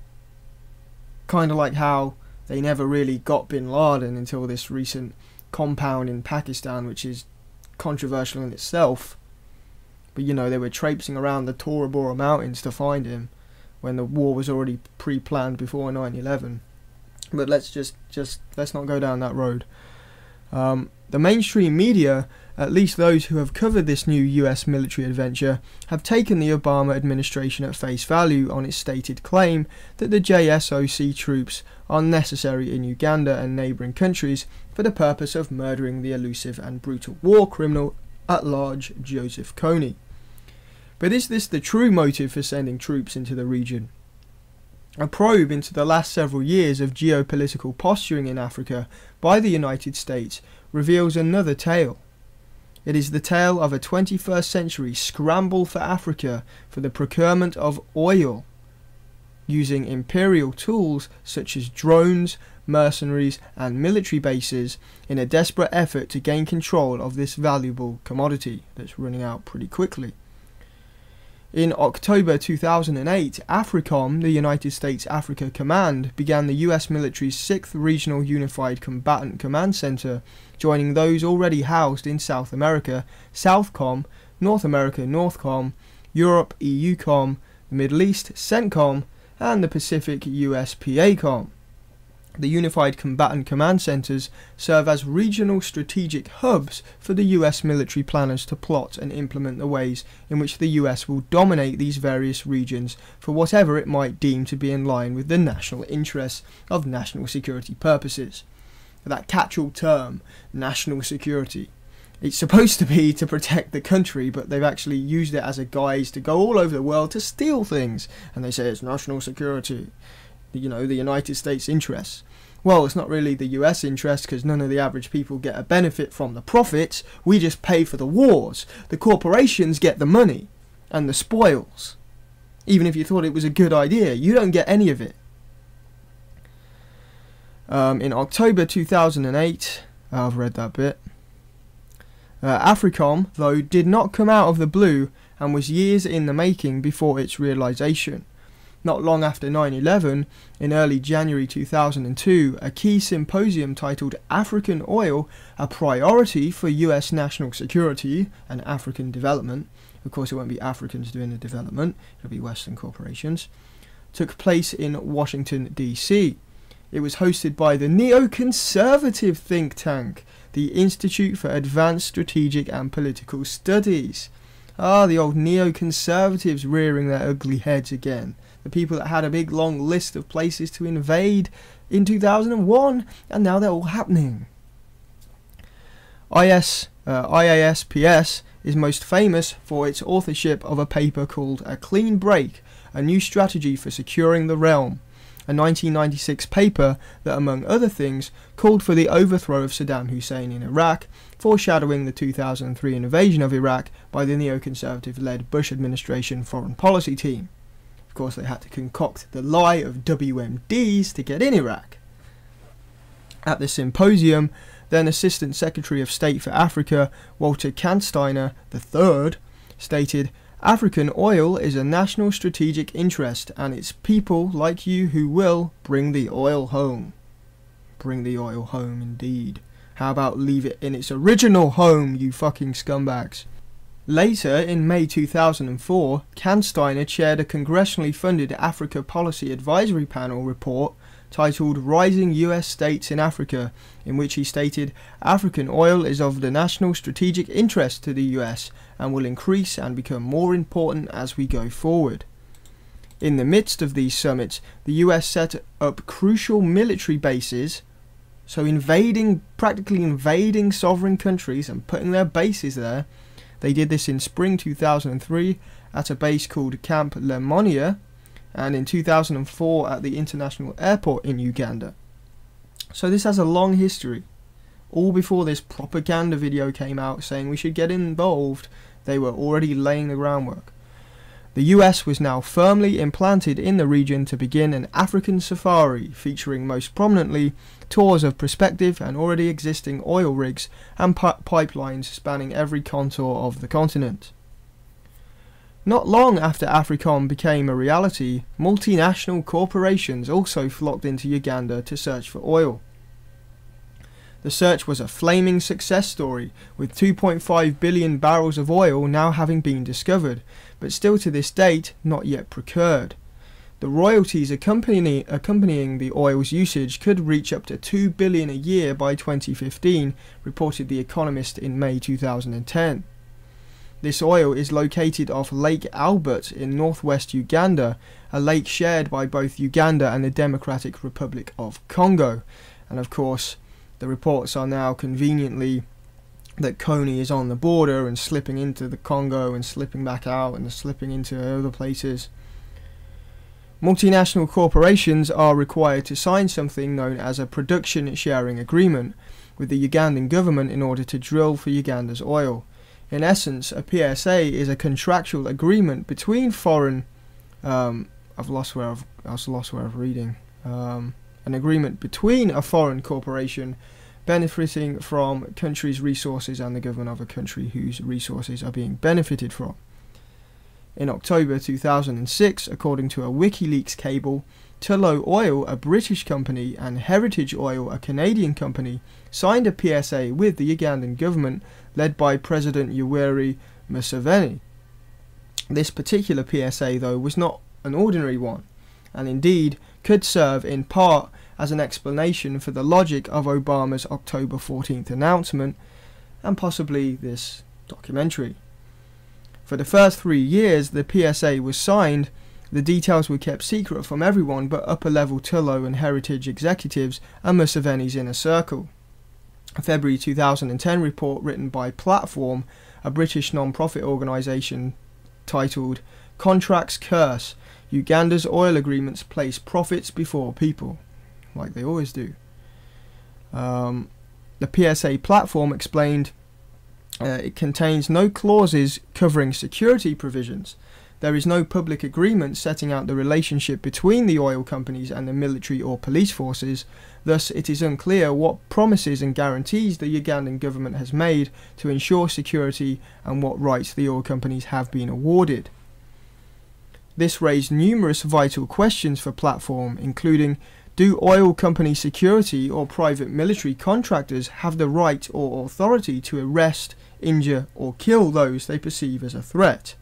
Kind of like how they never really got Bin Laden until this recent compound in Pakistan, which is controversial in itself. But you know, they were traipsing around the Tora Bora Mountains to find him when the war was already pre-planned before 9/11. But let's not go down that road. The mainstream media, at least those who have covered this new US military adventure, have taken the Obama administration at face value on its stated claim that the JSOC troops are necessary in Uganda and neighbouring countries for the purpose of murdering the elusive and brutal war criminal at large Joseph Kony. But is this the true motive for sending troops into the region? A probe into the last several years of geopolitical posturing in Africa by the United States reveals another tale. It is the tale of a 21st century scramble for Africa for the procurement of oil, using imperial tools such as drones, mercenaries and military bases in a desperate effort to gain control of this valuable commodity that's running out pretty quickly. In October 2008, AFRICOM, the United States Africa Command, began the US military's 6th Regional Unified Combatant Command Center, joining those already housed in South America, SOUTHCOM, North America, NORTHCOM, Europe, EUCOM, the Middle East, CENTCOM, and the Pacific, USPACOM. The Unified Combatant Command Centers serve as regional strategic hubs for the US military planners to plot and implement the ways in which the US will dominate these various regions for whatever it might deem to be in line with the national interests of national security purposes. That catch-all term, national security. It's supposed to be to protect the country, but they've actually used it as a guise to go all over the world to steal things, and they say it's national security. You know, the United States interests. Well, it's not really the US interest because none of the average people get a benefit from the profits. We just pay for the wars. The corporations get the money and the spoils. Even if you thought it was a good idea, you don't get any of it. In October 2008, I've read that bit. AFRICOM, though, did not come out of the blue and was years in the making before its realisation. Not long after 9/11, in early January 2002, a key symposium titled African Oil, a Priority for US National Security and African Development, of course it won't be Africans doing the development, it'll be Western corporations, took place in Washington, D.C. It was hosted by the neoconservative think tank, the Institute for Advanced Strategic and Political Studies. The old neoconservatives rearing their ugly heads again. The people that had a big long list of places to invade in 2001, and now they're all happening. IASPS is most famous for its authorship of a paper called A Clean Break, a New Strategy for Securing the Realm, a 1996 paper that, among other things, called for the overthrow of Saddam Hussein in Iraq, foreshadowing the 2003 invasion of Iraq by the neoconservative-led Bush administration foreign policy team. Of course, they had to concoct the lie of WMDs to get in Iraq. At the symposium, then Assistant Secretary of State for Africa, Walter Kansteiner III, stated, "African oil is a national strategic interest, and it's people like you who will bring the oil home." Bring the oil home, indeed. How about leave it in its original home, you fucking scumbags? Later, in May 2004, Kansteiner chaired a congressionally funded Africa Policy Advisory Panel report titled Rising US States in Africa, in which he stated, "African oil is of the national strategic interest to the US and will increase and become more important as we go forward." In the midst of these summits, the US set up crucial military bases, so practically invading sovereign countries and putting their bases there. They did this in spring 2003 at a base called Camp Lemonia, and in 2004 at the International Airport in Uganda. So this has a long history. All before this propaganda video came out saying we should get involved, they were already laying the groundwork. The US was now firmly implanted in the region to begin an African safari featuring most prominently tours of prospective and already existing oil rigs and pipelines spanning every contour of the continent. Not long after AFRICOM became a reality, multinational corporations also flocked into Uganda to search for oil. The search was a flaming success story, with 2.5 billion barrels of oil now having been discovered, but still to this date not yet procured. The royalties accompanying the oil's usage could reach up to $2 billion a year by 2015, reported The Economist in May 2010. This oil is located off Lake Albert in northwest Uganda, a lake shared by both Uganda and the Democratic Republic of Congo. And of course, the reports are now conveniently that Kony is on the border and slipping into the Congo and slipping back out and slipping into other places. Multinational corporations are required to sign something known as a production sharing agreement with the Ugandan government in order to drill for Uganda's oil. In essence, a PSA is a contractual agreement between foreign an agreement between a foreign corporation benefiting from country's resources and the government of a country whose resources are being benefited from. In October 2006, according to a WikiLeaks cable, Tullow Oil, a British company, and Heritage Oil, a Canadian company, signed a PSA with the Ugandan government led by President Yoweri Museveni. This particular PSA, though, was not an ordinary one, and indeed could serve in part as an explanation for the logic of Obama's October 14th announcement, and possibly this documentary. For the first 3 years the PSA was signed, the details were kept secret from everyone but upper-level Tullow and Heritage executives and Museveni's inner circle. A February 2010 report written by Platform, a British non-profit organisation, titled "Contracts Curse: Uganda's Oil Agreements Place Profits Before People," like they always do. The PSA Platform explained it contains no clauses covering security provisions. There is no public agreement setting out the relationship between the oil companies and the military or police forces. Thus, it is unclear what promises and guarantees the Ugandan government has made to ensure security and what rights the oil companies have been awarded. This raised numerous vital questions for Platform, including: do oil company security or private military contractors have the right or authority to arrest, injure or kill those they perceive as a threat?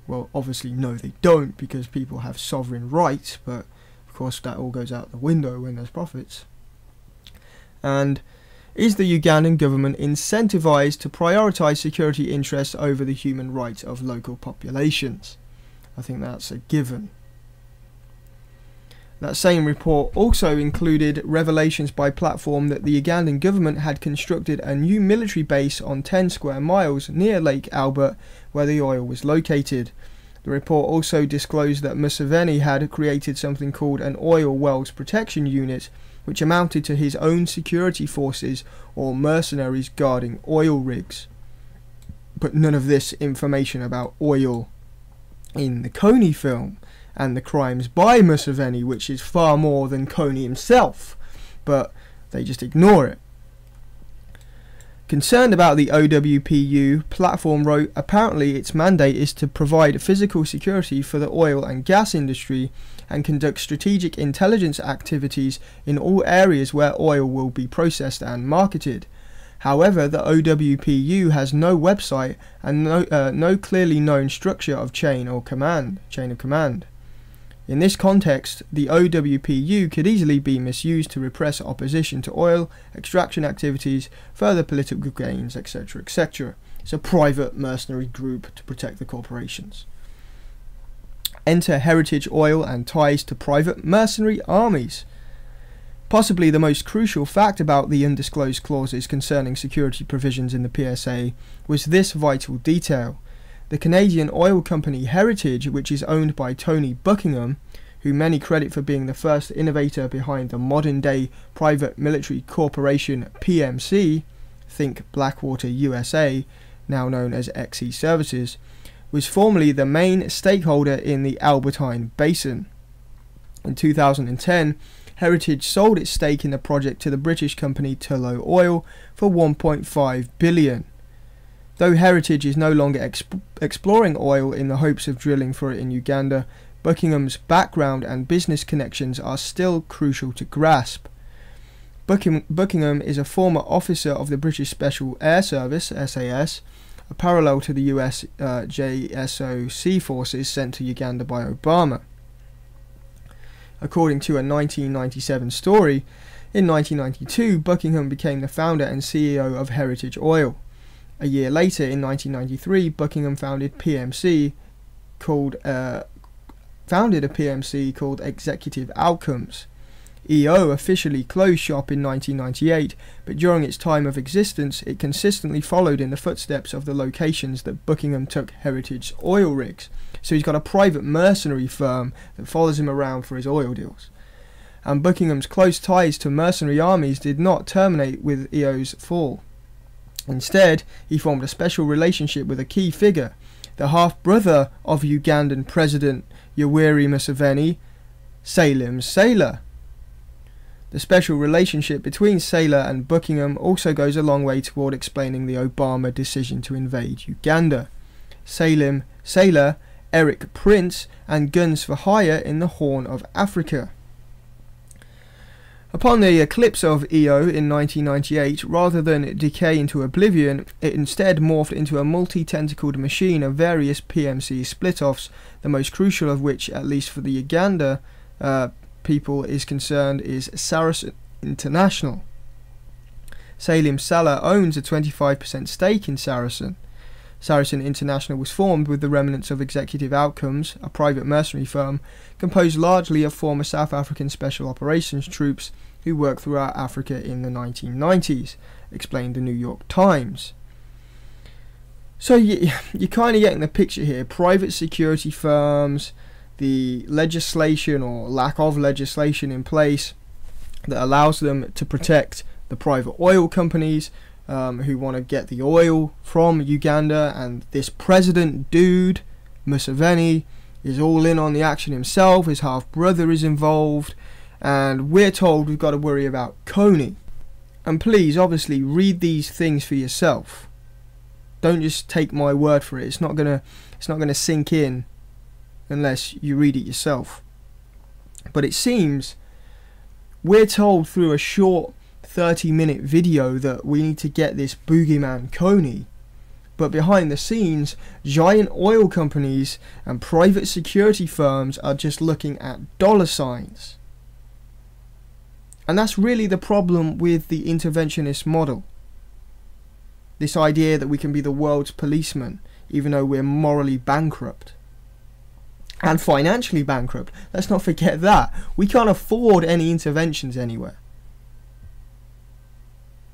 Well, obviously no, they don't, because people have sovereign rights, but of course that all goes out the window when there's profits. And is the Ugandan government incentivized to prioritize security interests over the human rights of local populations? I think that's a given. That same report also included revelations by Platform that the Ugandan government had constructed a new military base on 10 square miles near Lake Albert, where the oil was located. The report also disclosed that Museveni had created something called an Oil Wells Protection Unit, which amounted to his own security forces or mercenaries guarding oil rigs. But none of this information about oil in the Kony film and the crimes by Museveni, which is far more than Kony himself, but they just ignore it. Concerned about the OWPU, Platform wrote, apparently its mandate is to provide physical security for the oil and gas industry and conduct strategic intelligence activities in all areas where oil will be processed and marketed. However, the OWPU has no website and no clearly known structure of chain of command. In this context, the OWPU could easily be misused to repress opposition to oil, extraction activities, further political gains, etc., etc. It's a private mercenary group to protect the corporations. Enter Heritage Oil and ties to private mercenary armies. Possibly the most crucial fact about the undisclosed clauses concerning security provisions in the PSA was this vital detail. The Canadian oil company Heritage, which is owned by Tony Buckingham, who many credit for being the first innovator behind the modern-day private military corporation PMC, think Blackwater USA, now known as XE Services, was formerly the main stakeholder in the Albertine Basin. In 2010, Heritage sold its stake in the project to the British company Tullow Oil for $1.5 billion. Though Heritage is no longer exploring oil in the hopes of drilling for it in Uganda, Buckingham's background and business connections are still crucial to grasp. Buckingham is a former officer of the British Special Air Service, SAS, a parallel to the US JSOC forces sent to Uganda by Obama. According to a 1997 story, in 1992 Buckingham became the founder and CEO of Heritage Oil. A year later, in 1993, Buckingham founded a PMC called Executive Outcomes. EO officially closed shop in 1998, but during its time of existence it consistently followed in the footsteps of the locations that Buckingham took heritage oil rigs. So he's got a private mercenary firm that follows him around for his oil deals. And Buckingham's close ties to mercenary armies did not terminate with EO's fall. Instead, he formed a special relationship with a key figure, the half-brother of Ugandan President Yoweri Museveni, Salim Sailor. The special relationship between Sailor and Buckingham also goes a long way toward explaining the Obama decision to invade Uganda. Sailor, Eric Prince, and guns for hire in the Horn of Africa. Upon the eclipse of EO in 1998, rather than decay into oblivion, it instead morphed into a multi-tentacled machine of various PMC split-offs, the most crucial of which, at least for the Uganda people is concerned, is Saracen International. Salim Salah owns a 25% stake in Saracen. Saracen International was formed with the remnants of Executive Outcomes, a private mercenary firm composed largely of former South African Special Operations troops who worked throughout Africa in the 1990s, explained the New York Times. So you're kind of getting the picture here. Private security firms, the legislation or lack of legislation in place that allows them to protect the private oil companies who want to get the oil from Uganda, and this president dude, Museveni, is all in on the action himself. His half-brother is involved, and we're told we've got to worry about Kony. And please, obviously, read these things for yourself. Don't just take my word for it. It's not gonna sink in unless you read it yourself. But it seems we're told through a short 30-minute video that we need to get this boogeyman Kony, but behind the scenes giant oil companies and private security firms are just looking at dollar signs. And that's really the problem with the interventionist model. This idea that we can be the world's policeman even though we're morally bankrupt and financially bankrupt. Let's not forget that. We can't afford any interventions anywhere.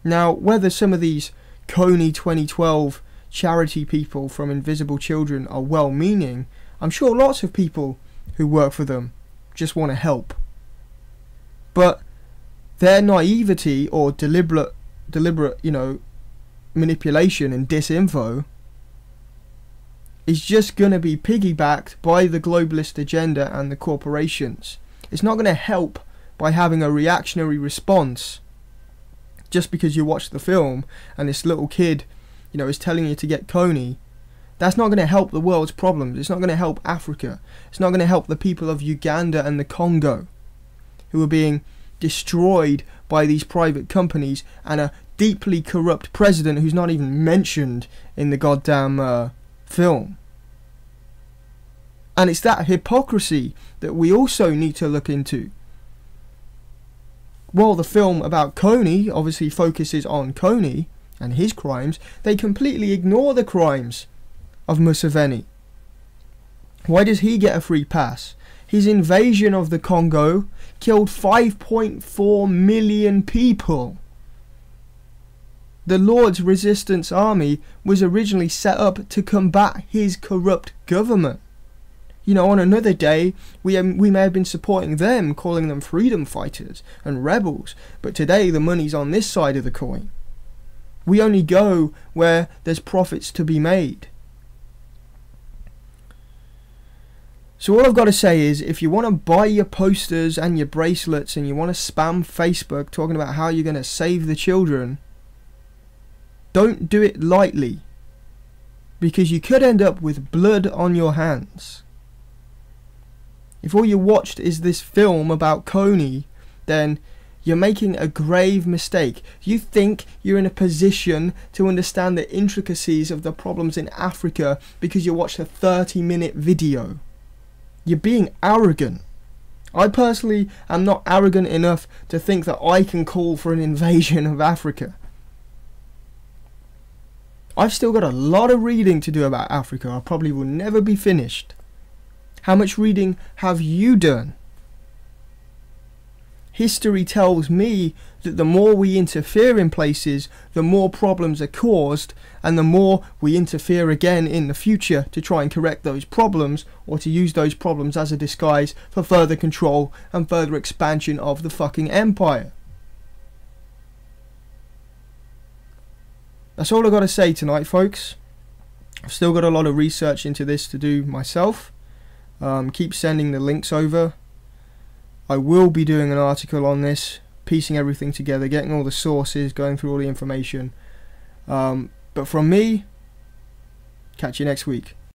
Now, whether some of these Kony 2012 charity people from Invisible Children are well-meaning, I'm sure lots of people who work for them just want to help. But their naivety or deliberate, manipulation and disinfo is just going to be piggybacked by the globalist agenda and the corporations. It's not going to help by having a reactionary response just because you watch the film and this little kid, is telling you to get Kony. That's not going to help the world's problems. It's not going to help Africa. It's not going to help the people of Uganda and the Congo who are being destroyed by these private companies and a deeply corrupt president who's not even mentioned in the goddamn film. And it's that hypocrisy that we also need to look into. While the film about Kony obviously focuses on Kony and his crimes, they completely ignore the crimes of Museveni. Why does he get a free pass? His invasion of the Congo killed 5.4 million people. The Lord's Resistance Army was originally set up to combat his corrupt government. On another day, we may have been supporting them, calling them freedom fighters and rebels, but today the money's on this side of the coin. We only go where there's profits to be made. So all I've got to say is, if you want to buy your posters and your bracelets and you want to spam Facebook talking about how you're going to save the children, don't do it lightly, because you could end up with blood on your hands. If all you watched is this film about Kony, then you're making a grave mistake. You think you're in a position to understand the intricacies of the problems in Africa because you watched a 30-minute video. You're being arrogant. I personally am not arrogant enough to think that I can call for an invasion of Africa. I've still got a lot of reading to do about Africa. I probably will never be finished. How much reading have you done? history tells me that the more we interfere in places, the more problems are caused, and the more we interfere again in the future to try and correct those problems, or to use those problems as a disguise for further control and further expansion of the fucking empire. That's all I got to say tonight, folks. I've still got a lot of research into this to do myself. Keep sending the links over. I will be doing an article on this, piecing everything together, getting all the sources, going through all the information. But from me, catch you next week.